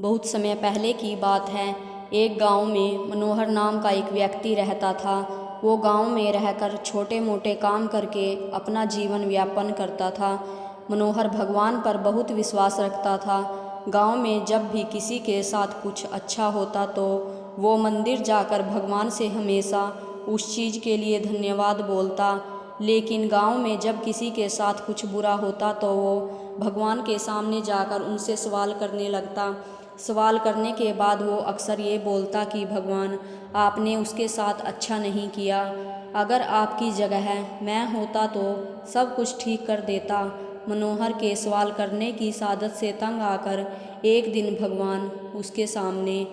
बहुत समय पहले की बात है। एक गांव में मनोहर नाम का एक व्यक्ति रहता था। वो गांव में रहकर छोटे मोटे काम करके अपना जीवन यापन करता था। मनोहर भगवान पर बहुत विश्वास रखता था। गांव में जब भी किसी के साथ कुछ अच्छा होता तो वो मंदिर जाकर भगवान से हमेशा उस चीज़ के लिए धन्यवाद बोलता। लेकिन गांव में जब किसी के साथ कुछ बुरा होता तो वो भगवान के सामने जाकर उनसे सवाल करने लगता। सवाल करने के बाद वो अक्सर ये बोलता कि भगवान, आपने उसके साथ अच्छा नहीं किया। अगर आपकी जगह मैं होता तो सब कुछ ठीक कर देता। मनोहर के सवाल करने की सादत से तंग आकर एक दिन भगवान उसके सामने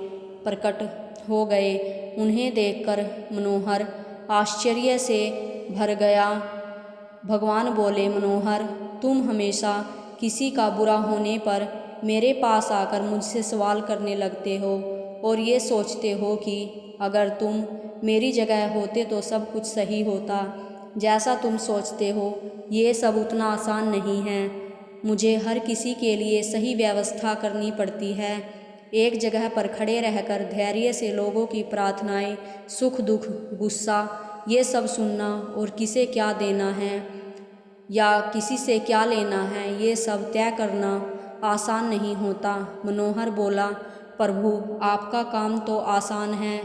प्रकट हो गए। उन्हें देखकर मनोहर आश्चर्य से भर गया। भगवान बोले, मनोहर, तुम हमेशा किसी का बुरा होने पर मेरे पास आकर मुझसे सवाल करने लगते हो और ये सोचते हो कि अगर तुम मेरी जगह होते तो सब कुछ सही होता। जैसा तुम सोचते हो ये सब उतना आसान नहीं है। मुझे हर किसी के लिए सही व्यवस्था करनी पड़ती है। एक जगह पर खड़े रहकर धैर्य से लोगों की प्रार्थनाएं, सुख दुख, गुस्सा, ये सब सुनना और किसे क्या देना है या किसी से क्या लेना है ये सब तय करना आसान नहीं होता। मनोहर बोला, प्रभु, आपका काम तो आसान है।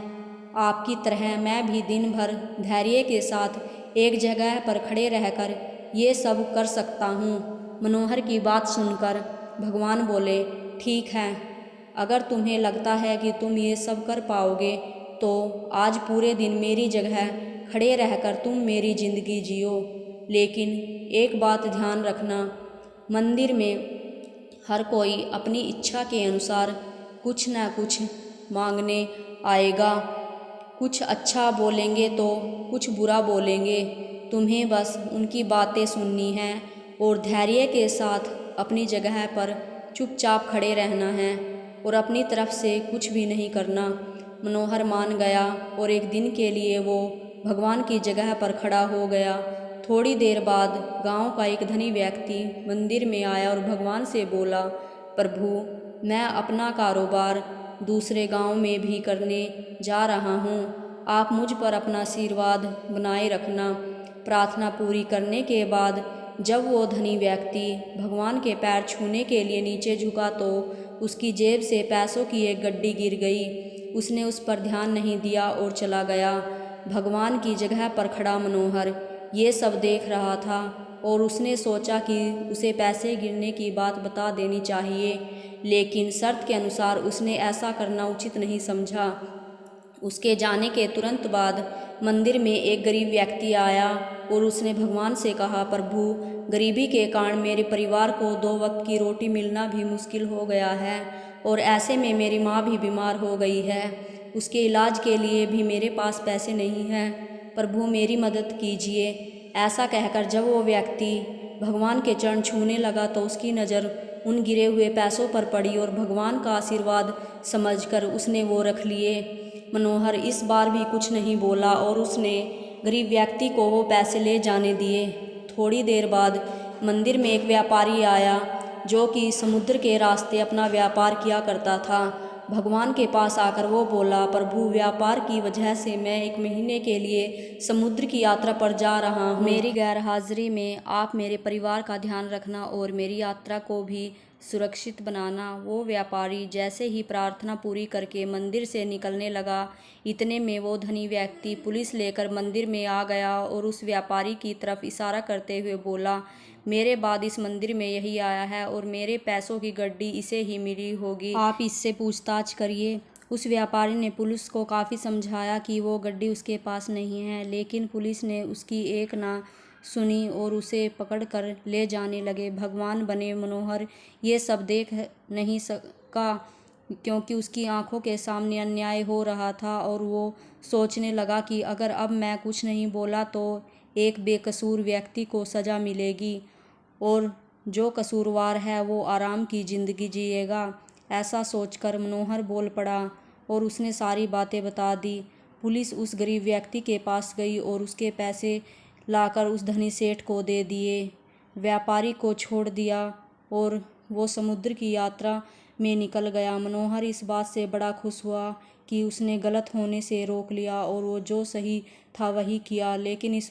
आपकी तरह मैं भी दिन भर धैर्य के साथ एक जगह पर खड़े रहकर ये सब कर सकता हूँ। मनोहर की बात सुनकर भगवान बोले, ठीक है, अगर तुम्हें लगता है कि तुम ये सब कर पाओगे तो आज पूरे दिन मेरी जगह खड़े रहकर तुम मेरी ज़िंदगी जियो। लेकिन एक बात ध्यान रखना, मंदिर में हर कोई अपनी इच्छा के अनुसार कुछ न कुछ मांगने आएगा। कुछ अच्छा बोलेंगे तो कुछ बुरा बोलेंगे। तुम्हें बस उनकी बातें सुननी है और धैर्य के साथ अपनी जगह पर चुपचाप खड़े रहना है और अपनी तरफ से कुछ भी नहीं करना। मनोहर मान गया और एक दिन के लिए वो भगवान की जगह पर खड़ा हो गया। थोड़ी देर बाद गांव का एक धनी व्यक्ति मंदिर में आया और भगवान से बोला, प्रभु, मैं अपना कारोबार दूसरे गांव में भी करने जा रहा हूँ। आप मुझ पर अपना आशीर्वाद बनाए रखना। प्रार्थना पूरी करने के बाद जब वो धनी व्यक्ति भगवान के पैर छूने के लिए नीचे झुका तो उसकी जेब से पैसों की एक गड्डी गिर गई। उसने उस पर ध्यान नहीं दिया और चला गया। भगवान की जगह पर खड़ा मनोहर ये सब देख रहा था और उसने सोचा कि उसे पैसे गिरने की बात बता देनी चाहिए, लेकिन शर्त के अनुसार उसने ऐसा करना उचित नहीं समझा। उसके जाने के तुरंत बाद मंदिर में एक गरीब व्यक्ति आया और उसने भगवान से कहा, प्रभु, गरीबी के कारण मेरे परिवार को 2 वक्त की रोटी मिलना भी मुश्किल हो गया है और ऐसे में मेरी माँ भी बीमार हो गई है। उसके इलाज के लिए भी मेरे पास पैसे नहीं हैं। प्रभु, मेरी मदद कीजिए। ऐसा कहकर जब वो व्यक्ति भगवान के चरण छूने लगा तो उसकी नज़र उन गिरे हुए पैसों पर पड़ी और भगवान का आशीर्वाद समझकर उसने वो रख लिए। मनोहर इस बार भी कुछ नहीं बोला और उसने गरीब व्यक्ति को वो पैसे ले जाने दिए। थोड़ी देर बाद मंदिर में एक व्यापारी आया जो कि समुद्र के रास्ते अपना व्यापार किया करता था। भगवान के पास आकर वो बोला, प्रभु, व्यापार की वजह से मैं 1 महीने के लिए समुद्र की यात्रा पर जा रहा हूँ। मेरी गैर हाजिरी में आप मेरे परिवार का ध्यान रखना और मेरी यात्रा को भी सुरक्षित बनाना। वो व्यापारी जैसे ही प्रार्थना पूरी करके मंदिर से निकलने लगा, इतने में वो धनी व्यक्ति पुलिस लेकर मंदिर में आ गया और उस व्यापारी की तरफ इशारा करते हुए बोला, मेरे बाद इस मंदिर में यही आया है और मेरे पैसों की गड्डी इसे ही मिली होगी, आप इससे पूछताछ करिए। उस व्यापारी ने पुलिस को काफ़ी समझाया कि वो गड्डी उसके पास नहीं है, लेकिन पुलिस ने उसकी एक ना सुनी और उसे पकड़कर ले जाने लगे। भगवान बने मनोहर ये सब देख नहीं सका क्योंकि उसकी आंखों के सामने अन्याय हो रहा था और वो सोचने लगा कि अगर अब मैं कुछ नहीं बोला तो एक बेकसूर व्यक्ति को सज़ा मिलेगी और जो कसूरवार है वो आराम की ज़िंदगी जिएगा। ऐसा सोचकर मनोहर बोल पड़ा और उसने सारी बातें बता दी। पुलिस उस गरीब व्यक्ति के पास गई और उसके पैसे लाकर उस धनी सेठ को दे दिए। व्यापारी को छोड़ दिया और वो समुद्र की यात्रा में निकल गया। मनोहर इस बात से बड़ा खुश हुआ कि उसने गलत होने से रोक लिया और वो जो सही था वही किया। लेकिन इस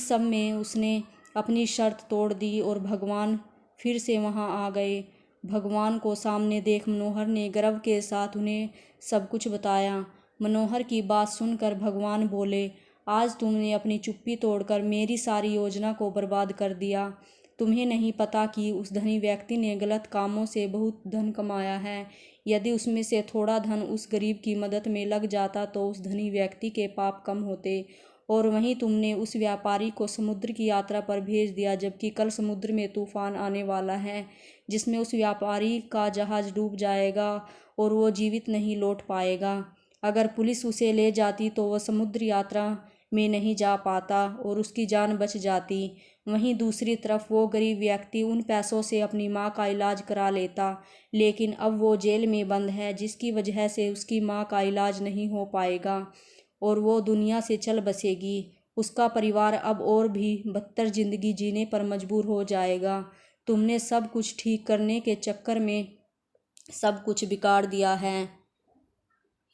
सब में उसने अपनी शर्त तोड़ दी और भगवान फिर से वहाँ आ गए। भगवान को सामने देख मनोहर ने गर्व के साथ उन्हें सब कुछ बताया। मनोहर की बात सुनकर भगवान बोले, आज तुमने अपनी चुप्पी तोड़कर मेरी सारी योजना को बर्बाद कर दिया। तुम्हें नहीं पता कि उस धनी व्यक्ति ने गलत कामों से बहुत धन कमाया है। यदि उसमें से थोड़ा धन उस गरीब की मदद में लग जाता तो उस धनी व्यक्ति के पाप कम होते। और वहीं तुमने उस व्यापारी को समुद्र की यात्रा पर भेज दिया, जबकि कल समुद्र में तूफान आने वाला है जिसमें उस व्यापारी का जहाज डूब जाएगा और वो जीवित नहीं लौट पाएगा। अगर पुलिस उसे ले जाती तो वह समुद्र यात्रा में नहीं जा पाता और उसकी जान बच जाती। वहीं दूसरी तरफ वो गरीब व्यक्ति उन पैसों से अपनी माँ का इलाज करा लेता, लेकिन अब वो जेल में बंद है जिसकी वजह से उसकी माँ का इलाज नहीं हो पाएगा और वो दुनिया से चल बसेगी। उसका परिवार अब और भी बदतर जिंदगी जीने पर मजबूर हो जाएगा। तुमने सब कुछ ठीक करने के चक्कर में सब कुछ बिगाड़ दिया है।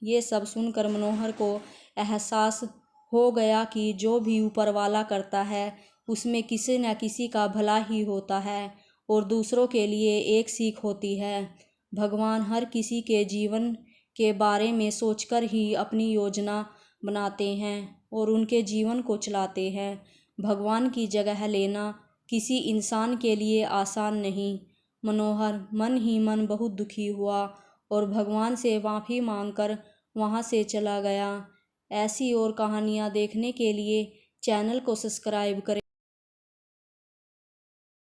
ये सब सुनकर मनोहर को एहसास हो गया कि जो भी ऊपर वाला करता है उसमें किसी न किसी का भला ही होता है और दूसरों के लिए एक सीख होती है। भगवान हर किसी के जीवन के बारे में सोचकर ही अपनी योजना बनाते हैं और उनके जीवन को चलाते हैं। भगवान की जगह लेना किसी इंसान के लिए आसान नहीं। मनोहर मन ही मन बहुत दुखी हुआ और भगवान से माफ़ी मांगकर वहाँ से चला गया। ऐसी और कहानियाँ देखने के लिए चैनल को सब्सक्राइब करें।